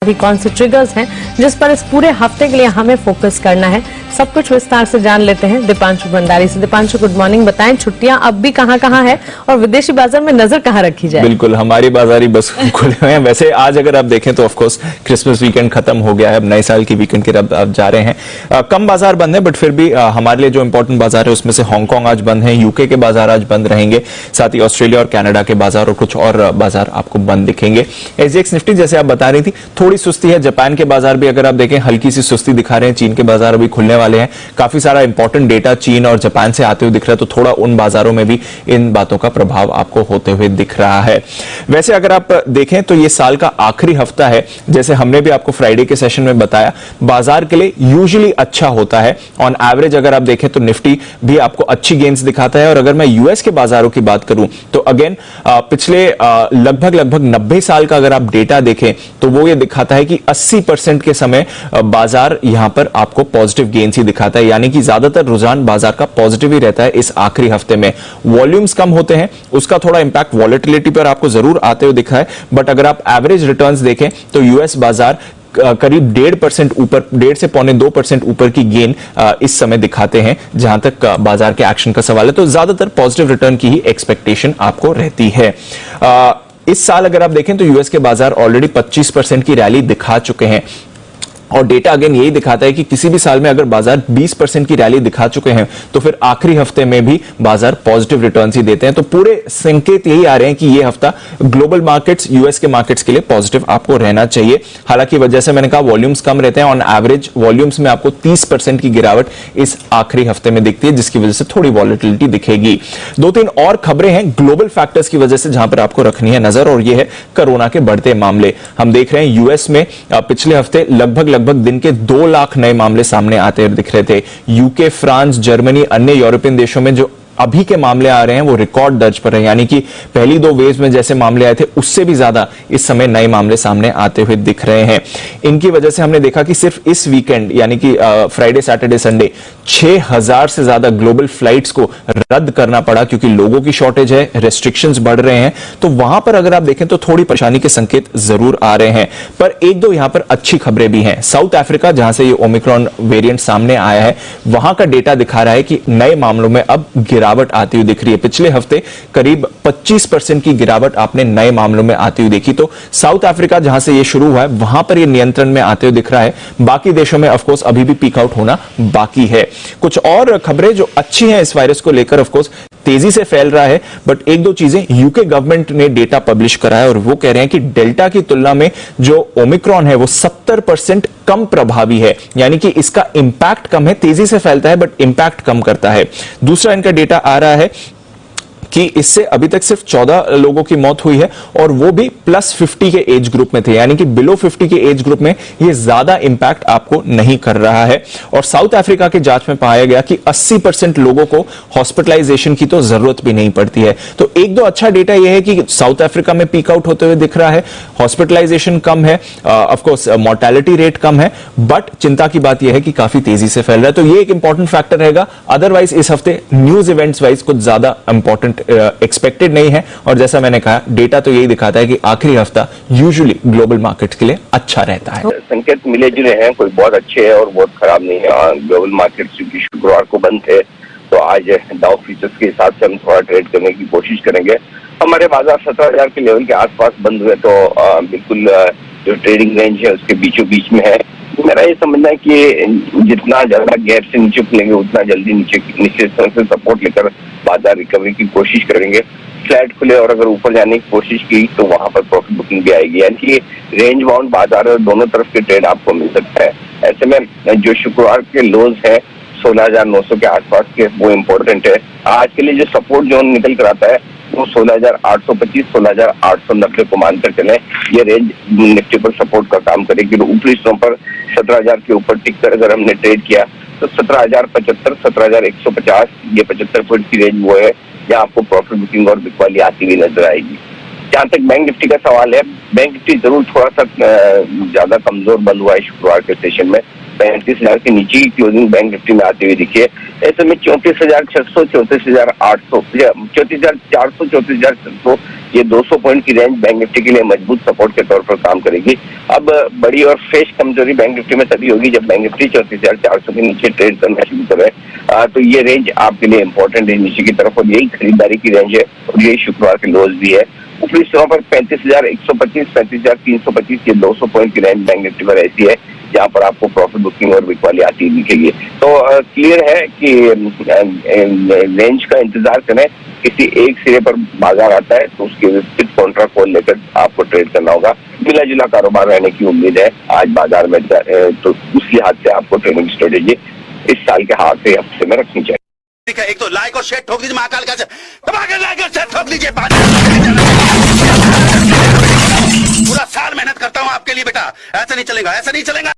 अभी कौन से ट्रिगर्स हैं जिस पर इस पूरे हफ्ते के लिए हमें फोकस करना है, सब कुछ विस्तार से जान लेते हैं दीपांशु भंडारी से। Deepanshu, good morning. बताएं, छुट्टियां अब भी कहां है और विदेशी बाजार में नजर कहां रखी जाए? बिल्कुल, हमारी बाजारी बस खुले हुए हैं। वैसे आज अगर आप देखें तो ऑफकोर्स क्रिसमस वीकेंड खत्म हो गया है, अब नए साल की वीकेंड की तरफ आप जा रहे हैं। कम बाजार बंद है, बट फिर भी हमारे लिए जो इंपॉर्टेंट बाजार है उसमें से हांगकांग आज बंद है, यूके के बाजार आज बंद रहेंगे, साथ ही ऑस्ट्रेलिया और कनाडा के बाजार और कुछ और बाजार आपको बंद दिखेंगे। एसजीएक्स निफ्टी जैसे आप बता रही थी थोड़ी सुस्ती है। जापान के बाजार भी अगर आप देखें हल्की सी सुस्ती दिखा रहे हैं। चीन के बाजार अभी खुलने वाले हैं, काफी सारा इंपॉर्टेंट डेटा चीन और जापान से आते हुए दिख रहा है, तो थोड़ा उन बाजारों में भी इन बातों का प्रभाव आपको होते हुए दिख रहा है। वैसे अगर आप देखें तो ये साल का आखिरी हफ्ता है, जैसे हमने भी आपको फ्राइडे के सेशन में बताया, बाजार के लिए यूजुअली अच्छा होता है। ऑन एवरेज अगर आप देखें तो निफ्टी भी आपको अच्छी गेन्स दिखाता है। और अगर मैं यूएस के बाजारों की बात करूं तो अगेन पिछले लगभग 90 साल का अगर आप डेटा देखें तो वो ये दिखाता है कि 80% के समय बाजार यहां पर आपको पॉजिटिव गेन्स ही दिखाता है, यानी कि ज्यादातर रुझान बाजार का पॉजिटिव ही रहता है। इस आखिरी हफ्ते में वॉल्यूम्स कम होते हैं, उसका थोड़ा इंपैक्ट वॉलेटिलिटी पर आपको जरूर आते हुए दिखा है, बट अगर आप एवरेज रिटर्न्स देखें तो यूएस बाजार करीब 1.5% ऊपर, 1.5 से 1.25% ऊपर की गेन इस समय दिखाते हैं जहां तक बाजार के एक्शन का सवाल है। तो ज्यादातर पॉजिटिव रिटर्न की ही एक्सपेक्टेशन आपको रहती है। इस साल अगर आप देखें तो यूएस के बाजार ऑलरेडी 25% की रैली दिखा चुके हैं और डेटा अगेन यही दिखाता है कि किसी भी साल में अगर बाजार 20% की रैली दिखा चुके हैं तो फिर आखिरी हफ्ते में भी बाजार पॉजिटिव रिटर्न्स ही देते हैं। तो पूरे संकेत यही आ रहे हैं कि ये हफ्ता ग्लोबल मार्केट्स, यूएस के मार्केट्स के लिए पॉजिटिव आपको रहना चाहिए। हालांकि वजह से मैंने कहा वॉल्यूम्स कम रहते हैं, ऑन एवरेज वॉल्यूम्स में आपको 30% की गिरावट इस आखिरी हफ्ते में दिखती है, जिसकी वजह से थोड़ी वॉलेटिलिटी दिखेगी। 2-3 और खबरें हैं ग्लोबल फैक्टर्स की वजह से जहां पर आपको रखनी है नजर, और यह है कोरोना के बढ़ते मामले। हम देख रहे हैं यूएस में पिछले हफ्ते लगभग दिन के 2 लाख नए मामले सामने आते दिख रहे थे। यूके, फ्रांस, जर्मनी, अन्य यूरोपियन देशों में जो अभी के मामले आ रहे हैं वो रिकॉर्ड दर्ज पर है, यानी कि पहली 2 वेव में जैसे मामले आए थे उससे भी ज्यादा इस समय नए मामले सामने आते हुए दिख रहे हैं। इनकी वजह से हमने देखा कि सिर्फ इस वीकेंड यानी कि फ्राइडे, सैटरडे, संडे 6000 से ज्यादा ग्लोबल फ्लाइट्स को रद्द करना पड़ा, क्योंकि लोगों की शॉर्टेज है, रेस्ट्रिक्शंस बढ़ रहे हैं। तो वहां पर अगर आप देखें तो थोड़ी परेशानी के संकेत जरूर आ रहे हैं, पर 1-2 यहां पर अच्छी खबरें भी हैं। साउथ अफ्रीका, जहां से ये ओमिक्रॉन वेरिएंट सामने आया है, वहां का डेटा दिखा रहा है कि नए मामलों में अब गिरावट आती हुई दिख रही है। पिछले हफ्ते करीब 25% की गिरावट आपने नए मामलों में आती हुई देखी। तो साउथ अफ्रीका जहां से ये शुरू हुआ है वहां पर ये नियंत्रण में आते हुए दिख रहा है। बाकी देशों में ऑफकोर्स अभी भी पीक आउट होना बाकी है। कुछ और खबरें जो अच्छी हैं इस वायरस को लेकर, ऑफकोर्स तेजी से फैल रहा है, बट 1-2 चीजें यूके गवर्नमेंट ने डेटा पब्लिश करा है और वो कह रहे हैं कि डेल्टा की तुलना में जो ओमिक्रॉन है वो 70% कम प्रभावी है, यानी कि इसका इंपैक्ट कम है, तेजी से फैलता है बट इंपैक्ट कम करता है। दूसरा इनका डेटा आ रहा है कि इससे अभी तक सिर्फ 14 लोगों की मौत हुई है और वो भी +50 के एज ग्रुप में थे, यानी कि बिलो 50 के एज ग्रुप में ये ज्यादा इंपैक्ट आपको नहीं कर रहा है। और साउथ अफ्रीका की जांच में पाया गया कि 80% लोगों को हॉस्पिटलाइजेशन की तो जरूरत भी नहीं पड़ती है। तो 1-2 अच्छा डेटा यह है कि साउथ अफ्रीका में पीक आउट होते हुए दिख रहा है, हॉस्पिटलाइजेशन कम है, ऑफकोर्स मोर्टेलिटी रेट कम है, बट चिंता की बात यह है कि काफी तेजी से फैल रहा है। तो ये एक इंपॉर्टेंट फैक्टर रहेगा। अदरवाइज इस हफ्ते न्यूज इवेंट्स वाइज कुछ ज्यादा इंपॉर्टेंट एक्सपेक्टेड नहीं है, और जैसा मैंने कहा डेटा तो यही दिखाता है कि आखिरी हफ्ता यूजुअली ग्लोबल मार्केट्स के लिए अच्छा रहता है। संकेत मिले जुले हैं, कोई बहुत अच्छे हैं और बहुत खराब नहीं है। ग्लोबल मार्केट्स क्योंकि शुक्रवार को बंद थे तो आज डाउ फ्यूचर्स के हिसाब से हम थोड़ा ट्रेड करने की कोशिश करेंगे। हमारे बाजार 17,000 के लेवल के आसपास बंद हुए, तो बिल्कुल जो ट्रेडिंग रेंज है उसके बीचों बीच में है। मेरा ये समझना है कि जितना ज्यादा गैप से नीचे खुलेंगे उतना जल्दी नीचे से सपोर्ट लेकर बाजार रिकवरी की कोशिश करेंगे। फ्लैट खुले और अगर ऊपर जाने की कोशिश की तो वहां पर प्रॉफिट बुकिंग भी आएगी, यानी कि रेंज बाउंड बाजार है, दोनों तरफ के ट्रेड आपको मिल सकता है। ऐसे में जो शुक्रवार के लोज है 16,900 के आसपास के, वो इम्पोर्टेंट है। आज के लिए जो सपोर्ट जोन निकल कर आता है वो 16,825, 16,890 को मानकर चले। ये रेंज निफ्टी पर सपोर्ट का काम करेगी। ऊपरी हिस्सों पर 17,000 के ऊपर टिक कर अगर हमने ट्रेड किया तो 17,075, 17,150, ये 75 पॉइंट की रेंज वो है जहाँ आपको प्रॉफिट बुकिंग और बिकवाली आती हुई नजर आएगी। जहाँ तक बैंक निफ्टी का सवाल है, बैंक निफ्टी जरूर थोड़ा सा ज्यादा कमजोर बंद हुआ है शुक्रवार के सेशन में, 35,000 के नीचे की क्लोजिंग बैंक निफ्टी में आती हुई दिखी है। ऐसे में 34,600, 34,800, 34,400, 34,600 ये 200 पॉइंट की रेंज बैंक निफ्टी के लिए मजबूत सपोर्ट के तौर पर काम करेगी। अब बड़ी और फ्रेश कमजोरी बैंक निफ्टी में तभी होगी जब बैंक निफ्टी 34,400 के नीचे ट्रेड करना शुरू करे। तो ये रेंज आपके लिए इंपॉर्टेंट है नीचे की तरफ, और यही खरीदारी की रेंज है और यही शुक्रवार के लोज भी है। ऊपरी सीमा पर 35,125, 35,325 ये 200 पॉइंट की रेंज बैंक निफ्टी पर ऐसी है जहां पर आपको प्रॉफिट बुकिंग और बिकवाली आती दिखेगी। तो क्लियर है कि रेंज का इंतजार करें, किसी एक सिरे पर बाजार आता है तो उसके विपरीत कॉन्ट्रा कॉल लेकर आपको ट्रेड करना होगा। मिला जुला कारोबार रहने की उम्मीद है आज बाजार में, तो उस लिहाज से आपको ट्रेडिंग स्ट्रेटेजी इस साल के हफ्ते में रखनी चाहिए। ठीक है, एक तो लाइक और शेयर ठोक दीजिए, महाकाल का दबाकर लाइक और शेयर ठोक लीजिए। पूरा साल मेहनत करता हूं आपके लिए बेटा, ऐसा नहीं चलेगा, ऐसा नहीं चलेगा।